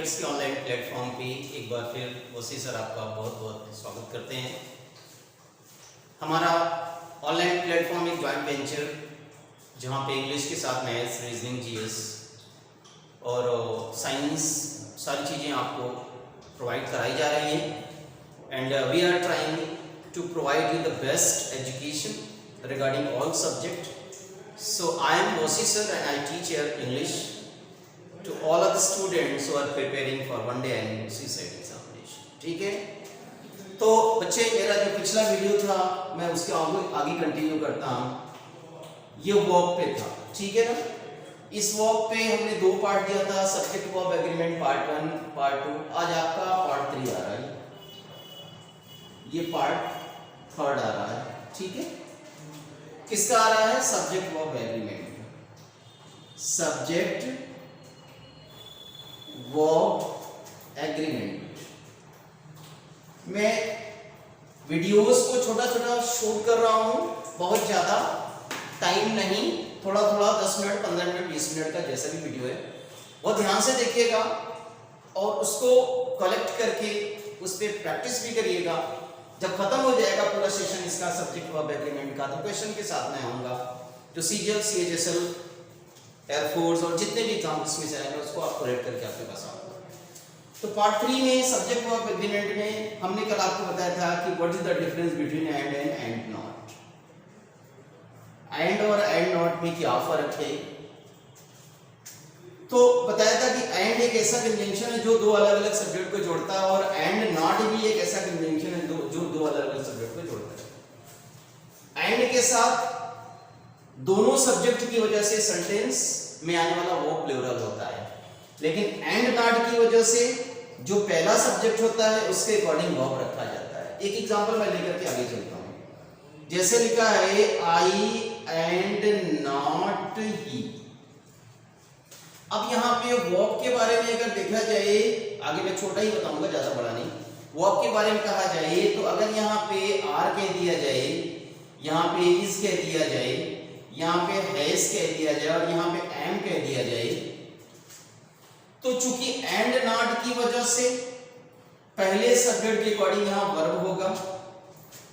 Ventures के online platform पे एक बार फिर वसी सर आपका बहुत बहुत स्वागत करते हैं। हमारा ऑनलाइन प्लेटफॉर्म एक जॉइंट वेंचर जहाँ पे इंग्लिश के साथ मैथ्स, रीजनिंग, जीएस और साइंस सारी चीज़ें आपको प्रोवाइड कराई जा रही हैं and we are trying to provide you the best education regarding all subject. So I am Wasi sir and I teach here English to all of the students who are preparing for one day and CSAT examination. ठीक है, तो बच्चे मेरा जो पिछला video था मैं उसके आगे कंटिन्यू करता हूँ. ये वर्ब पे था, ठीक है ना. इस वर्ब पे हमने दो पार्ट दिया था, subject verb agreement part 1, part 2. आज आपका पार्ट 3 आ रहा है, ये पार्ट 3 आ रहा है. ठीक है, किसका आ रहा है? Subject verb agreement. Subject verb agreement. मैं वीडियोस को छोटा छोटा शूट कर रहा हूं, बहुत ज्यादा टाइम नहीं, थोड़ा थोड़ा 10 मिनट, 15 मिनट, 20 मिनट का जैसा भी वीडियो है बहुत ध्यान से देखिएगा और उसको कलेक्ट करके उस पर प्रैक्टिस भी करिएगा. जब खत्म हो जाएगा पूरा सेशन इसका सब्जेक्ट वर्ब एग्रीमेंट का, तो क्वेश्चन के साथ मैं आऊँगा जो सीजीएल, सीएचएसएल, एयरफोर्स और जितने भी एग्जाम इसमें से आएंगे उसको आपको रेड करके आपके पास आऊँगा. तो पार्ट 3 में सब्जेक्ट वर्ब एग्रीमेंट में हमने कल आपको बताया था कि what is the difference between and and not. And और एंड नॉट में क्या फर्क है. तो बताया था कि एंड एक ऐसा कंजंक्शन है जो दो अलग अलग सब्जेक्ट को जोड़ता है और एंड नॉट भी एक ऐसा कंजंक्शन है जो दो अलग अलग सब्जेक्ट को जोड़ता है. एंड के साथ दोनों सब्जेक्ट की वजह से सेंटेंस में आने वाला वर्ब प्लूरल होता है, लेकिन एंड नॉट की वजह से जो पहला सब्जेक्ट होता है उसके अकॉर्डिंग वर्ब रखा जाता है. एक एग्जांपल मैं लेकर के आगे चलता हूं. जैसे लिखा है आई एंड नॉट ही. अब यहाँ पे वर्ब के बारे में अगर देखा जाए, आगे मैं छोटा ही बताऊंगा, ज्यादा बड़ा नहीं. वर्ब के बारे में कहा जाए तो अगर यहाँ पे आर कह दिया जाए, यहाँ पे इज कह दिया जाए, यहाँ पे हैज कह दिया जाए और यहाँ पे एम कह दिया जाए, तो चूंकि एंड नॉट की वजह से पहले सब्जेक्ट के अकॉर्डिंग यहाँ वर्ब होगा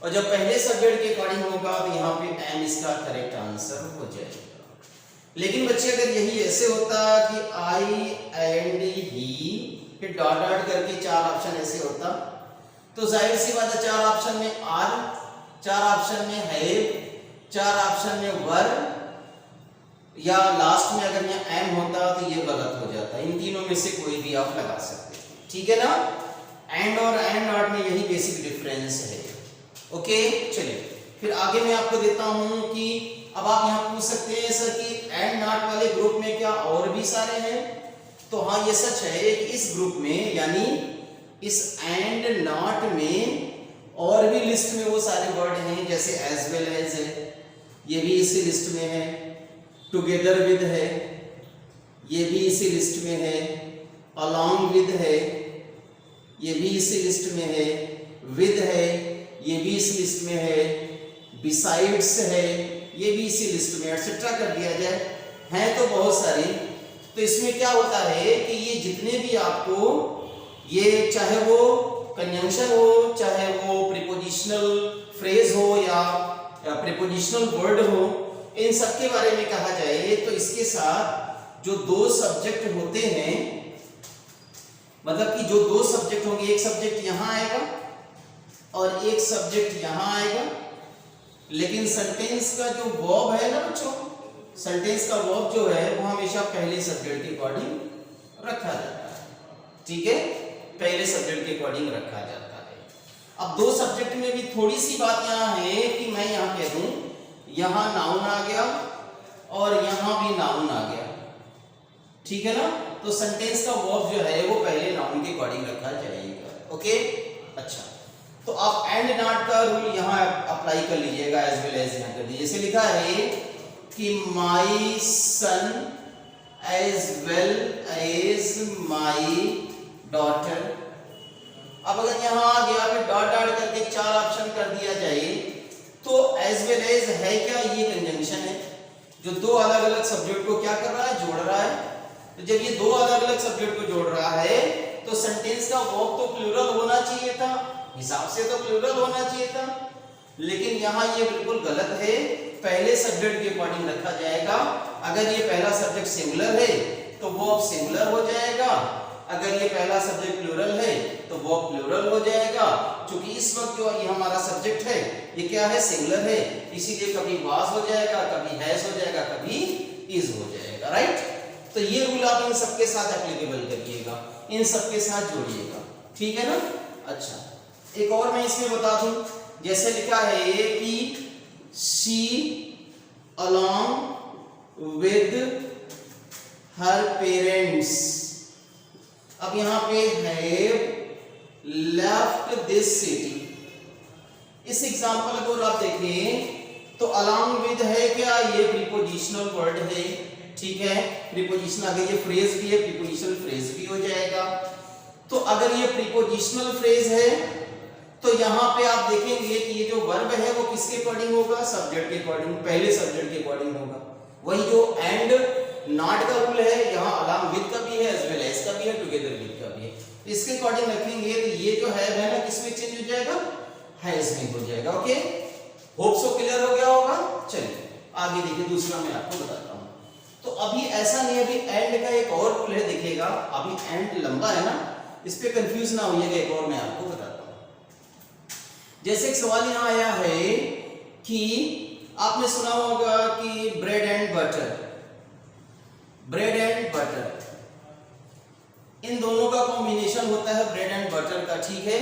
और जब पहले सब्जेक्ट के अकॉर्डिंग होगा तो यहाँ पे एम इसका करेक्ट आंसर हो जाएगा. लेकिन बच्चे अगर यही ऐसे होता कि आई एंड ही फिर डॉट डॉट करके 4 ऑप्शन ऐसे होता, तो जाहिर सी बात है 4 ऑप्शन में आर, 4 ऑप्शन में हैव, 4 ऑप्शन में वर, या लास्ट में अगर यहाँ एम होता तो ये गलत हो जाता. इन तीनों में से कोई भी आप लगा सकते हैं. ठीक है ना. एंड और एंड नॉट में यही बेसिक डिफरेंस है. ओके, चलिए फिर आगे मैं आपको देता हूं कि अब आप यहाँ पूछ सकते हैं सर कि एंड नॉट वाले ग्रुप में क्या और भी सारे हैं. तो हाँ, ये सच है कि इस ग्रुप में यानी इस एंड नॉट में और भी लिस्ट में वो सारे वर्ड हैं, जैसे एज वेल एज है, ये भी इसी लिस्ट में है. टुगेदर विद है, ये भी इसी लिस्ट में है. अलॉन्ग विद है, ये भी इसी लिस्ट में है. विद है, ये भी इसी लिस्ट में है. बिसाइड्स है, ये भी इसी लिस्ट में, एटसेट्रा कर दिया जाए, हैं तो बहुत सारी. तो इसमें क्या होता है कि ये जितने भी आपको, ये चाहे वो कंजंक्शन हो, चाहे वो प्रीपोजिशनल फ्रेज हो या प्रीपोजिशनल वर्ड हो, इन सब के बारे में कहा जाए तो इसके साथ जो दो सब्जेक्ट होते हैं, मतलब कि जो दो सब्जेक्ट होंगे, एक सब्जेक्ट यहां आएगा और एक सब्जेक्ट यहां आएगा, लेकिन सेंटेंस का जो वर्ब है ना बच्चों, सेंटेंस का वर्ब जो है वो हमेशा पहले सब्जेक्ट के अकॉर्डिंग रखा जाता है. ठीक है, पहले सब्जेक्ट के अकॉर्डिंग रखा जाता है. अब दो सब्जेक्ट में भी थोड़ी सी बात यहाँ है कि मैं यहाँ कह दूं यहाँ नाउन आ गया और यहाँ भी नाउन आ गया. ठीक है ना. तो सेंटेंस का वर्ब जो है वो पहले नाउन के अकॉर्डिंग रखा जाएगा. ओके, अच्छा. तो आप एंड नॉट का रूल यहाँ अप्लाई कर लीजिएगा, एज वेल एज यहाँ कर दीजिए. जैसे लिखा है कि my son as well as my daughter. अब अगर यहाँ आ गया फिर डॉट डॉट करके 4 ऑप्शन कर दिया जाए तो एज वेल एज है क्या? ये कंजंक्शन है जो दो अलग अलग सब्जेक्ट को क्या कर रहा है? जोड़ रहा है. तो जब ये दो अलग अलग सब्जेक्ट को जोड़ रहा है तो सेंटेंस का वर्ब तो प्लूरल होना चाहिए था, हिसाब से तो प्लूरल होना चाहिए था, लेकिन यहाँ ये बिल्कुल गलत है। पहले सब्जेक्ट के अकॉर्डिंग रखा जाएगा। अगर ये पहला सब्जेक्ट सिंगुलर है तो वर्ब सिंगुलर हो जाएगा, अगर ये पहला सब्जेक्ट प्लूरल है तो वर्ब प्लूरल हो जाएगा। क्योंकि इस वक्त जो ये हमारा सब्जेक्ट है ये क्या है, सिंगुलर है, इसीलिए कभी वाज हो जाएगा, कभी हैज हो जाएगा, कभी इज हो जाएगा, राइट। तो ये रूल आप इन सबके साथ एप्लीकेबल करिएगा, इन सबके साथ जोड़िएगा, ठीक है ना। अच्छा, एक और मैं इसमें बता दूं, जैसे लिखा है कि she along with her parents, अब यहाँ पे have left this city। इस एग्जाम्पल को आप देखें तो along with है क्या, ये प्रीपोजिशनल वर्ड है, ठीक है, प्रीपोजिशन अगर ये फ्रेज भी है प्रीपोजिशनल फ्रेज भी हो जाएगा। तो अगर ये प्रीपोजिशनल फ्रेज है तो यहाँ पे आप देखेंगे कि ये जो वर्ब है वो किसके अकॉर्डिंग होगा, सब्जेक्ट के अकॉर्डिंग, पहले सब्जेक्ट के अकॉर्डिंग होगा। वही जो एंड नॉट का रूल है यहाँ अलॉन्ग विद का भी है, एज वेल एज का भी है, टुगेदर विद का भी है। इसके अकॉर्डिंग रखेंगे तो ये जो है ना किसमें चेंज हो जाएगा, हैज में हो जाएगा। ओके, होप सो क्लियर हो गया होगा। चलिए आगे देखिए, दूसरा मैं आपको बताता हूँ। तो अभी ऐसा नहीं, अभी एंड का एक और रूल है, देखिएगा अभी एंड लंबा है ना, इस पे कंफ्यूज ना होइएगा, एक और मैं आपको बताता हूँ। जैसे एक सवाल यहाँ आया है कि आपने सुना होगा कि bread and butter, bread and butter, इन दोनों का कॉम्बिनेशन होता है ब्रेड एंड बटर का, ठीक है।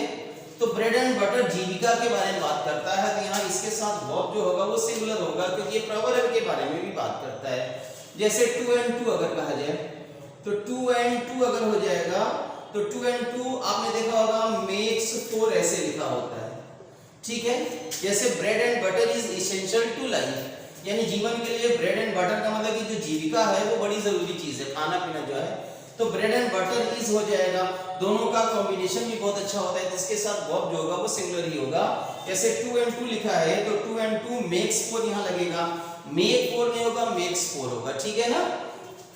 तो ब्रेड एंड बटर जीविका के बारे में बात करता है, तो यहाँ इसके साथ वर्ब जो होगा वो सिंगुलर होगा, क्योंकि ये प्रवर्ब के बारे में भी बात करता है। जैसे 2 and 2 अगर कहा जाए तो 2 and 2 अगर हो जाएगा तो 2 and 2 आपने देखा होगा मेक्स 4 ऐसे लिखा होता है, ठीक है। जैसे bread and butter is essential to life, यानी जीवन के लिए ब्रेड एंड बटर का मतलब कि जो जीविका है वो बड़ी जरूरी चीज है, खाना पीना जो है। तो ब्रेड एंड बटर इज हो जाएगा, दोनों का कॉम्बिनेशन भी बहुत अच्छा होता है, जिसके साथ वर्ब जो होगा वो सिंगुलर ही होगा। जैसे 2 and 2 लिखा है तो 2 and 2 मेक्स 4 यहाँ लगेगा, मेक 4 नहीं होगा, मेक्स 4 होगा, ठीक है ना,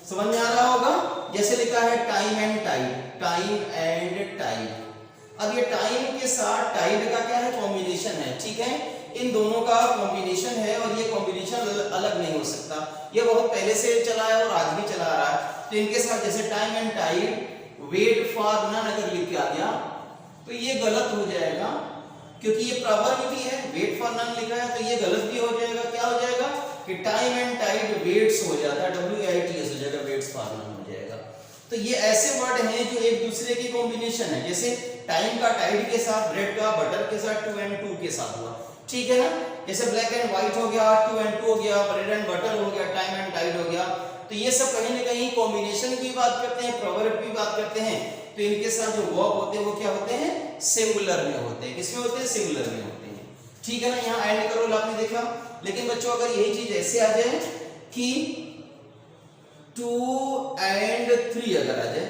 समझ में आ रहा होगा। जैसे लिखा है time and tide, time and tide, अब ये टाइम के साथ टाइड का क्या है, कॉम्बिनेशन है, ठीक है, इन दोनों का कॉम्बिनेशन है और ये कॉम्बिनेशन अलग नहीं हो सकता, ये बहुत पहले से चला है और आज भी चला आ रहा है। तो इनके साथ जैसे time and tide, wait for none अगर लिख के आ गया तो ये गलत हो जाएगा, क्योंकि ये प्रवर्ब भी है, वेट फॉर नन लिखा है तो ये गलत भी हो जाएगा। क्या हो जाएगा कि टाइम एंड टाइड वेट्स हो जाता है, WAITS हो जाएगा, वेट्स फॉर नन हो जाएगा। तो ये ऐसे वर्ड हैं जो एक दूसरे की कॉम्बिनेशन है, जैसे टाइम का टाइड के साथ, ब्रेड का बटर के साथ, 2 and 2 के साथ हुआ, ठीक है ना। जैसे ब्लैक एंड व्हाइट हो गया, 2 and 2 हो गया, ब्रेड एंड बटर हो गया, टाइम एंड टाइड हो गया। तो ये सब कहीं ना कहीं कॉम्बिनेशन की बात करते हैं, प्रवर्ब की बात करते हैं। तो इनके साथ जो वर्ब होते हैं वो क्या होते हैं, सिंगुलर में होते हैं। किसमें होते हैं, सिंगुलर में होते हैं, ठीक है ना। यहाँ एंड का रूल आपने देखा, लेकिन बच्चों अगर यही चीज ऐसे आ जाए कि 2 and 3 अगर आ जाए,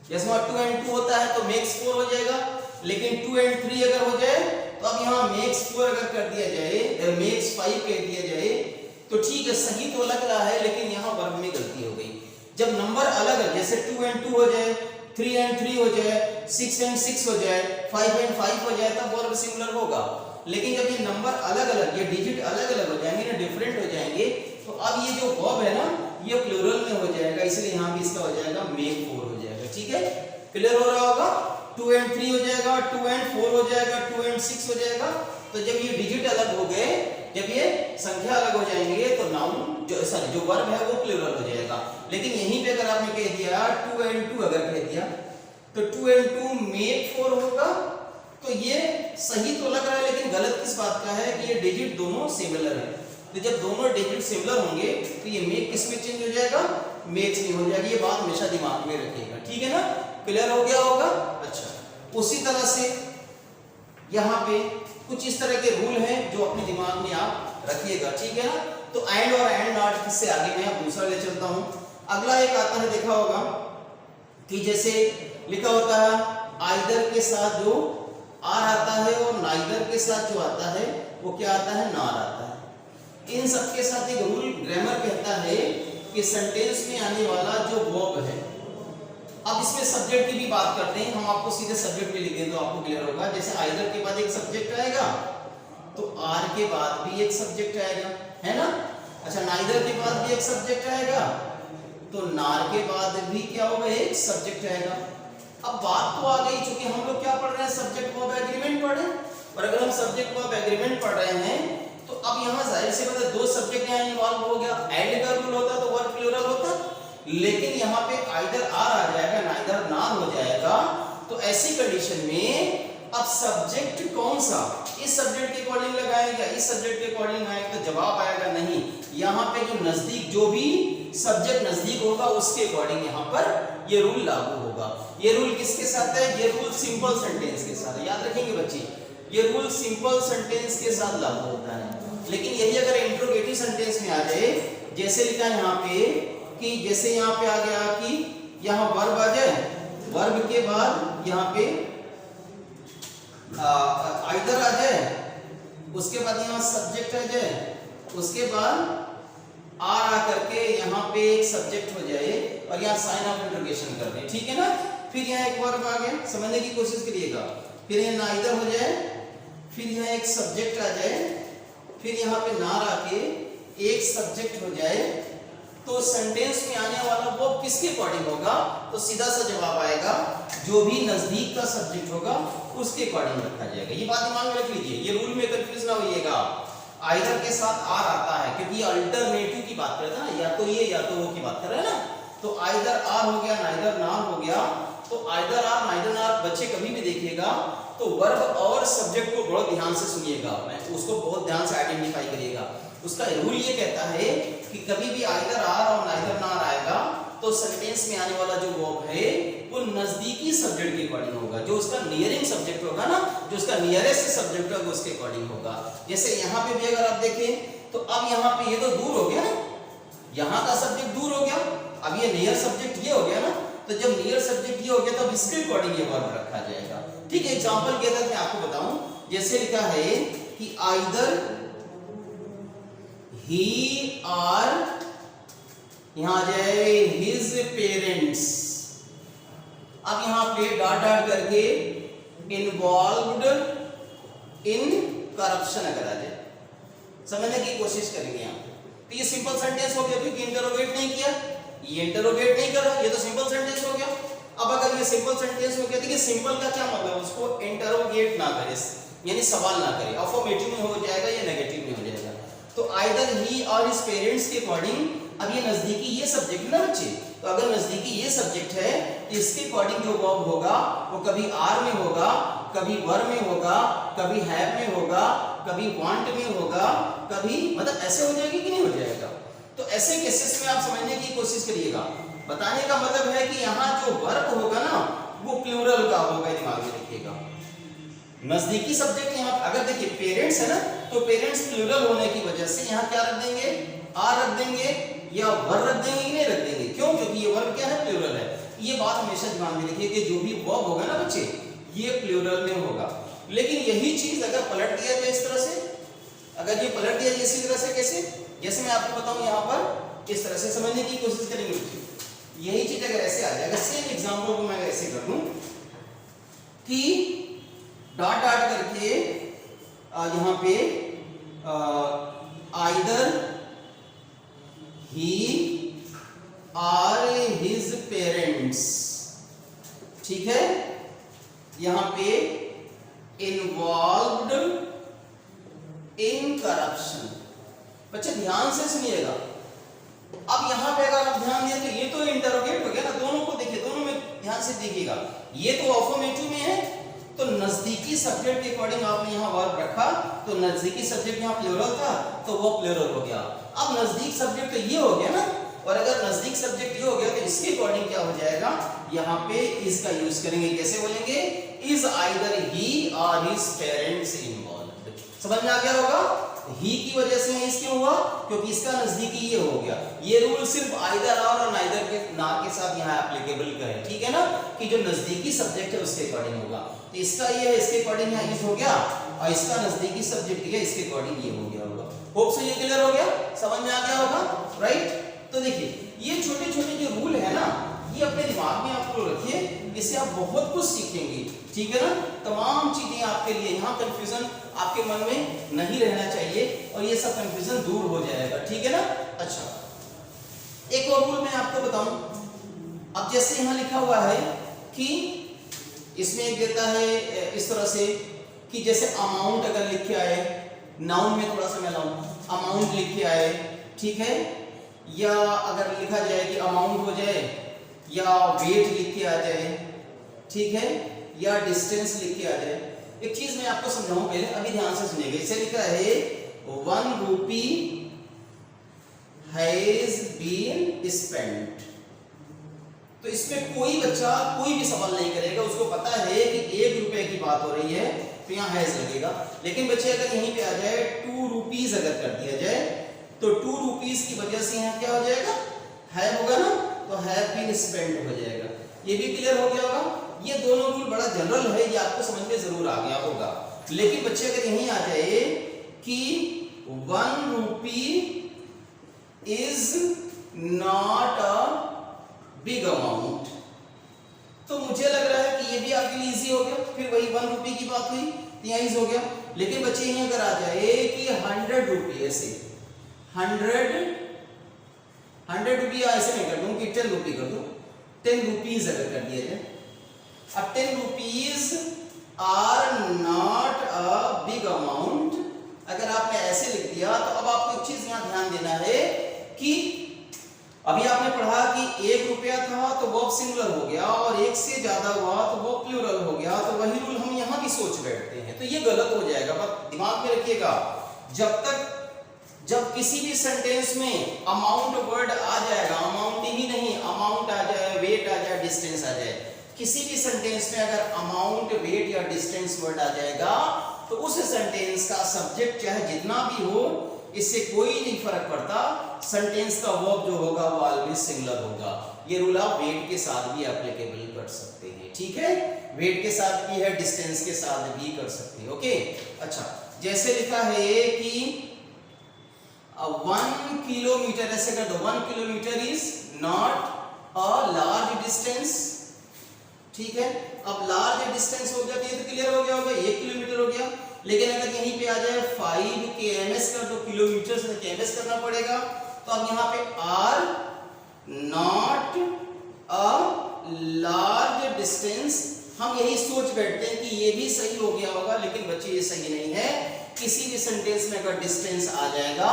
जैसे 2 and 2 होता है तो मेक्स 4 हो जाएगा, लेकिन 2 and 3 अगर हो जाए तो अब यहाँ मेक्स 4 अगर कर दिया जाए, मेक्स 5 कह दिया जाए तो ठीक है, सही तो लग रहा है, लेकिन यहाँ वर्ब में गलती हो गई। जब नंबर अलग है, जैसे 2 and 2 हो जाए, 3 and 3 हो जाए, 6 and 6 हो जाए, 5 and 5 हो जाए, तब वर्ब सिंगुलर होगा। लेकिन जब ये नंबर अलग अलग, ये डिजिट अलग अलग हो जाएंगे ना, डिफरेंट हो जाएंगे, तो अब ये जो वर्ब है ना ये प्लूरल में हो जाएगा, इसलिए यहाँ भी इसका हो जाएगा मेक 4 हो जाएगा, ठीक है, क्लियर हो रहा होगा। 2 and 3 हो जाएगा, 2 and 4 हो जाएगा, 2 and 6 हो जाएगा। तो जब ये डिजिट अलग हो गए, जब ये संख्या अलग हो जाएंगे तो नाउन जो वर्ब है वो प्लूरल हो जाएगा। लेकिन यहीं पे अगर आपने कह दिया 2 and 2 अगर कह दिया तो 2 and 2 मेक 4 होगा, तो ये सही तो लग रहा है, लेकिन गलत किस बात का है कि ये डिजिट दोनों सिमिलर है। तो जब दोनों डिजिट सिमिलर होंगे तो ये मेक किस में चेंज हो जाएगा, मेक्स में हो जाएगी। ये बात हमेशा दिमाग में रखिएगा, ठीक है ना, क्लियर हो गया होगा। अच्छा, उसी तरह से यहाँ पे कुछ इस तरह के रूल हैं जो अपने दिमाग में आप रखिएगा, ठीक है ना। तो एंड और एंड नॉट से आगे मैं अब दूसरा ले चलता हूँ। अगला एक आता है, देखा होगा कि जैसे लिखा होता है आइदर के साथ जो आर आता है और नाइदर के साथ जो आता है वो क्या आता है, नार आता है। इन सब के साथ एक रूल ग्रामर कहता है कि सेंटेंस में आने वाला जो वर्ब है, अब इसमें सब्जेक्ट की भी बात करते हैं। हम आपको सीधे सब्जेक्ट पे लिख दें तो आपको क्लियर होगा। जैसे आइदर के बाद एक सब्जेक्ट आएगा तो आर के बाद भी एक सब्जेक्ट आएगा, है ना। अच्छा, नाइदर के बाद भी एक सब्जेक्ट आएगा तो नार के बाद भी क्या होगा, एक सब्जेक्ट आएगा। अब बात तो आ गई, चूंकि हम लोग क्या पढ़ रहे हैं, सब्जेक्ट वर्ब एग्रीमेंट पढ़ रहे हैं। और अगर हम सब्जेक्ट वर्ब एग्रीमेंट पढ़ रहे हैं तो अब यहाँ जाहिर सी बात है दो सब्जेक्ट यहाँ इन्वॉल्व हो गया। एंड का रूल होता तो वर्ब प्लूरल होता, लेकिन यहाँ पे आइदर आर आ जाएगा, नाइदर नार हो जाएगा। तो ऐसी कंडीशन में अब सब्जेक्ट कौन सा, इस सब्जेक्ट के अकॉर्डिंग लगाएगा, इस सब्जेक्ट के अकॉर्डिंग लगाएगा, तो जवाब आएगा नहीं। यहाँ पे जो नजदीक, जो भी सब्जेक्ट नजदीक होगा उसके अकॉर्डिंग यहाँ पर ये रूल लागू होगा। ये रूल किसके साथ है, ये रूल सिंपल सेंटेंस के साथ है। याद रखेंगे बच्चे, ये रूल सिंपल सेंटेंस के साथ लागू होता है। लेकिन यही अगर इंट्रोगेटिव सेंटेंस में आ जाए, जैसे लिखा है यहाँ पे कि जैसे यहाँ पे आ गया कि यहाँ वर्ब आ जाए, वर्ब के बाद यहाँ पे आइदर आ जाए, उसके बाद यहाँ सब्जेक्ट आ जाए, उसके बाद आर आ करके यहाँ पे एक सब्जेक्ट हो जाए और यहाँ साइन ऑफ इंटरोगेशन कर दें, ठीक है ना। फिर यहाँ एक वर्ब आ गया, समझने की कोशिश करिएगा। फिर यहाँ नाइदर हो जाए, फिर यहाँ एक सब्जेक्ट आ जाए, फिर यहाँ पे नार आके एक सब्जेक्ट हो जाए, तो सेंटेंस में आने वाला वो किसके अकॉर्डिंग होगा, तो सीधा सा जवाब आएगा जो भी नजदीक का सब्जेक्ट होगा उसके अकॉर्डिंग रखा जाएगा। ये बात दिमाग में रख लीजिए, ये रूल में कंफ्यूज ना होइएगा। आइदर के साथ आर आता है क्योंकि ये अल्टरनेटिव की बात करता है ना, या तो ये या तो वो की बात कर रहे हैं ना। तो आइदर आर हो गया, नाइदर नार हो गया। तो आइदर आर नाइदर नार बच्चे कभी भी देखिएगा तो वर्ब और सब्जेक्ट को बहुत ध्यान से सुनिएगा, मैं उसको बहुत ध्यान से आइडेंटिफाई करिएगा। उसका रूल ये कहता है कि कभी भी आइदर आर और नाइदर नार आएगा तो सेंटेंस में आने वाला जो वर्ब है वो नजदीकी सब्जेक्ट के अकॉर्डिंग होगा, जो उसका नियरिंग सब्जेक्ट होगा ना, जो उसका नियरेस्ट सब्जेक्ट होगा उसके अकॉर्डिंग होगा। जैसे यहाँ पे भी अगर आप देखें तो अब यहाँ पे ये तो दूर हो गया ना, यहाँ का सब्जेक्ट दूर हो गया, अब ये नियर सब्जेक्ट ये हो गया ना। तो जब नियर सब्जेक्ट ये हो गया तब इसके अकॉर्डिंग ये वर्ब रखा जाएगा, ठीक है। एग्जांपल के तौर पे आपको बताऊं, जैसे लिखा है कि आइदर ही आर, यहां आ जाए हिज पेरेंट्स। अब यहां पे डॉट डॉट करके इन्वॉल्व्ड इन करप्शन अगर आ जाए, समझने की कोशिश करेंगे यहाँ पे। तो ये सिंपल सेंटेंस हो गया क्योंकि इंटरोगेट नहीं किया, ये इंटरोगेट नहीं कर रहा, ये तो सिंपल सेंटेंस हो गया। अब अगर ये सिंपल सेंटेंस हो गया तो ये सिंपल का क्या मतलब, उसको इंटरोगेट ना करे, यानी सवाल ना करे, अफर्मेटिव में हो जाएगा या नेगेटिव में हो जाएगा। तो आइदर ही और हिज पेरेंट्स के अकॉर्डिंग, अब ये नजदीकी ये सब्जेक्ट ना बच्चे, तो अगर नजदीकी ये सब्जेक्ट है तो इसके अकॉर्डिंग जो वर्ब होगा वो कभी आर में होगा, कभी वर में होगा, कभी हैव में होगा, कभी वांट में होगा, कभी मतलब ऐसे हो जाएगी कि नहीं हो जाएगा। तो ऐसे केसेस में आप समझने की कोशिश करिएगा। बताने का मतलब है कि यहाँ जो वर्ब होगा ना वो प्लूरल का होगा, दिमाग में रखिएगा। नजदीकी सब्जेक्ट यहाँ अगर देखिए पेरेंट्स है ना, तो पेरेंट्स प्लूरल होने की वजह से यहाँ क्या रख देंगे, आर रख देंगे या वर रख देंगे कि नहीं रख देंगे, क्यों, क्योंकि ये वर्ब क्या है, प्लूरल है। ये बात हमेशा दिमाग में रखिए कि जो भी वर्ब होगा ना बच्चे ये प्लूरल में होगा। लेकिन यही चीज अगर पलट दिया जाए इस तरह से, अगर ये पलट दिया जाए इसी तरह से, कैसे, जैसे मैं आपको बताऊं यहाँ पर इस तरह से समझने की कोशिश करेंगे बच्चे। यही चीज अगर ऐसे आ जाएगा, सेम एग्जांपल को मैं ऐसे कर दूं कि डॉट डॉट करके यहाँ पे either he or his parents, ठीक है, यहाँ पे इन्वॉल्व्ड इन करप्शन। बच्चे ध्यान से सुनिएगा। अब यहाँ पे अगर आप ध्यान दें तो ये तो इंटरोगेट हो गया ना, दोनों को देखिए, दोनों में ध्यान से देखिएगा। ये तो अफर्मेटिव में है, तो नजदीकी सब्जेक्ट के अकॉर्डिंग आपने यहाँ वर्ब रखा, तो नजदीकी सब्जेक्ट यहाँ प्लूरल था तो वो प्लूरल हो गया। अब नजदीक सब्जेक्ट तो ये हो गया ना, और अगर नजदीक सब्जेक्ट ये हो गया तो इसके अकॉर्डिंग क्या हो जाएगा, यहाँ पे इज का यूज करेंगे। कैसे बोलेंगे, इज आइदर ही और हिज पेरेंट्स इन्वॉल्व्ड। समझ में आ गया होगा, ही की वजह से इस क्यों हुआ, क्योंकि इसका नजदीकी ये हो गया। ये रूल सिर्फ आइदर और नाइदर के नार के साथ यहाँ एप्लीकेबल करें, ठीक है ना, कि जो नजदीकी सब्जेक्ट है उसके अकॉर्डिंग होगा। तो इसका ये है, इसके अकॉर्डिंग यहाँ इज हो गया, और इसका नजदीकी सब्जेक्ट है इसके अकॉर्डिंग ये हो गया होगा। होप सो ये क्लियर हो गया, समझ में आ गया होगा, राइट। तो देखिए ये छोटे छोटे जो रूल है ना, ये अपने दिमाग में आप लोग रखिए, इससे आप बहुत कुछ सीखेंगे, ठीक है ना। तमाम चीजें आपके लिए, यहाँ कंफ्यूजन आपके मन में नहीं रहना चाहिए और ये सब कंफ्यूजन दूर हो जाएगा, ठीक है ना। अच्छा, एक और रूल मैं आपको बताऊं। अब जैसे यहाँ लिखा हुआ है कि इसमें एक देता है इस तरह से कि जैसे अमाउंट अगर लिख के आए, नाउन में थोड़ा सा मैं लाऊं, अमाउंट लिख के आए, ठीक है, या अगर लिखा जाए कि अमाउंट हो जाए, या वेट लिख के आ जाए, ठीक है, या डिस्टेंस लिख के आ जाए। एक चीज मैं आपको समझाऊं पहले, अभी ध्यान से सुनिएगा। इसे लिखा है 1 रूपी हैज बीन स्पेंट। तो इसमें कोई बच्चा कोई भी सवाल नहीं करेगा, उसको पता है कि 1 रुपए की बात हो रही है तो यहाँ हैज लगेगा। लेकिन बच्चे अगर यहीं पे आ जाए 2 रुपीज अगर कर दिया जाए तो 2 रुपीज की वजह से यहाँ क्या हो जाएगा, हैव होगा ना, तो हैव बीन स्पेंट हो जाएगा। ये भी क्लियर हो गया होगा। ये दोनों रूल बड़ा जनरल है, ये आपको समझ में जरूर आ गया होगा। लेकिन बच्चे अगर यहीं आ जाए कि 1 रूपी is not a big amount, तो मुझे लग रहा है कि ये भी आपके लिए इजी हो गया। फिर वही 1 रुपये की बात हुई तो यहाँ इजी हो गया। लेकिन बच्चे यहीं अगर आ जाए कि 100 रुपये से 100 रुपये ऐसे नहीं कर दूं कि 10 रुपये कर दूं, 10 रुपीज अगर कर दिया जाए। अब 10 rupees are not a big amount, अगर आपने ऐसे लिख दिया तो अब आपको एक चीज यहां ध्यान देना है कि अभी आपने पढ़ा कि 1 रुपया था तो वो सिंगुलर हो गया, और 1 से ज्यादा हुआ तो वो प्लूरल हो गया। तो वही रूल हम यहां भी सोच बैठते हैं, तो ये गलत हो जाएगा। पर दिमाग में रखिएगा, जब किसी भी सेंटेंस में अमाउंट वर्ड आ जाएगा, अमाउंट ही नहीं, अमाउंट आ जाए, वेट आ जाए, डिस्टेंस आ जाए, किसी भी सेंटेंस में अगर अमाउंट, वेट या डिस्टेंस वर्ड आ जाएगा तो उस सेंटेंस का सब्जेक्ट चाहे जितना भी हो, इससे कोई नहीं फर्क पड़ता, सेंटेंस का वर्ब जो होगा वो ऑलवेज सिंगुलर होगा। ये रूल आप वेट के साथ भी एप्लीकेबल कर सकते हैं, ठीक है, वेट के साथ भी है, डिस्टेंस के साथ भी कर सकते हैं, ओके। अच्छा, जैसे लिखा है कि 1 किलोमीटर, ऐसे कर दो, 1 kilometre is not a large distance, ठीक है। अब लार्ज डिस्टेंस हो गया तो ये तो क्लियर हो गया होगा, 1 किलोमीटर हो गया। लेकिन अगर यहीं पे आ जाए 5 kms कर दो, किलोमीटर से kms करना पड़ेगा, तो अब यहाँ पे are not a large distance, हम यही सोच बैठते हैं कि ये भी सही हो गया होगा, लेकिन बच्चे ये सही नहीं है। किसी भी सेंटेंस में अगर डिस्टेंस आ जाएगा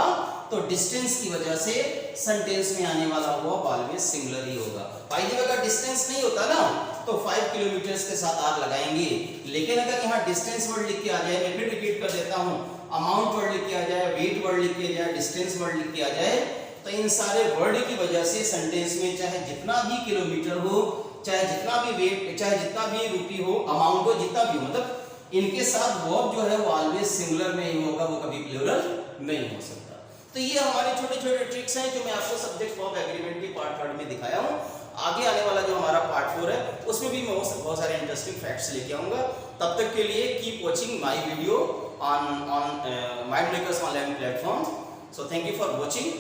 तो डिस्टेंस की वजह से सेंटेंस में आने वाला वर्ब ऑलवेज सिंगुलर ही होगा। बाय द वे अगर डिस्टेंस नहीं होता ना तो 5 किलोमीटर के साथ आर लगाएंगे, लेकिन अगर यहाँ डिस्टेंस वर्ड लिख के आ जाए, मैं फिर रिपीट कर देता हूँ, अमाउंट वर्ड लिख के आ जाए, वेट वर्ड लिख के आ जाए, डिस्टेंस वर्ड लिख के आ जाए, तो इन सारे वर्ड की वजह से सेंटेंस में चाहे जितना भी किलोमीटर हो, चाहे जितना भी वेट, चाहे जितना भी रुपी हो, अमाउंट हो, जितना भी हो, मतलब इनके साथ वर्ब जो है वो ऑलवेज सिंगुलर में ही होगा, वो कभी प्लूरल नहीं हो सकता। तो ये हमारे छोटे छोटे ट्रिक्स हैं जो मैं आपको सब्जेक्ट वर्ब एग्रीमेंट की पार्ट 3 में दिखाया हूँ। आगे आने वाला जो हमारा पार्ट 4 है उसमें भी मैं बहुत सारे इंटरेस्टिंग फैक्ट्स लेके आऊंगा। तब तक के लिए keep watching my video on mind makers online platform. So thank you for watching.